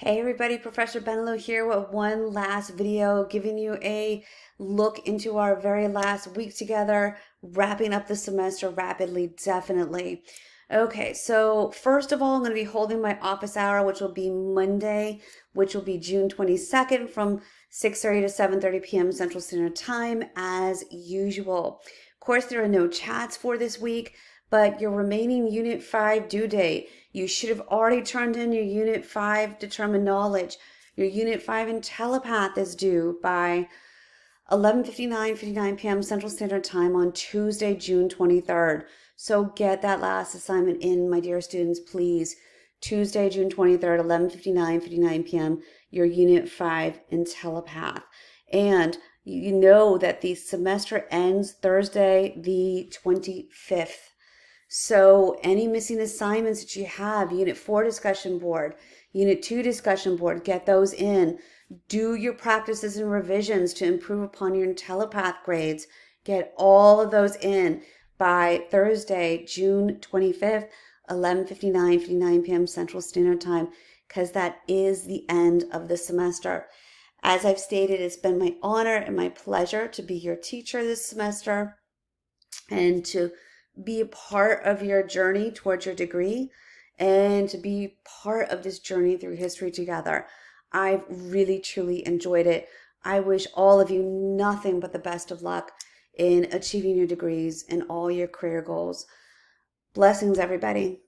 Hey everybody, Professor Benelou here with one last video giving you a look into our very last week together, wrapping up the semester rapidly, definitely. Okay, so first of all, I'm going to be holding my office hour, which will be Monday, which will be June 22nd from 6:30 to 7:30 p.m. Central Standard Time as usual. Of course, there are no chats for this week, but your remaining Unit 5 due date, you should have already turned in your Unit 5 determined knowledge. Your Unit 5 in telepath is due by 11:59 p.m. Central Standard Time on Tuesday, June 23rd. So get that last assignment in, my dear students, please. Tuesday, June 23rd, 11:59 p.m., your Unit 5 in telepath. And you know that the semester ends Thursday, the 25th. So any missing assignments that you have, Unit 4 discussion board, Unit 2 discussion board, get those in. Do your practices and revisions to improve upon your telepath grades. Get all of those in by Thursday, June 25th, 11:59 p.m. Central Standard Time, because that is the end of the semester. As I've stated, it's been my honor and my pleasure to be your teacher this semester and to be a part of your journey towards your degree and to be part of this journey through history together. I've really, truly enjoyed it. I wish all of you nothing but the best of luck in achieving your degrees and all your career goals. Blessings, everybody.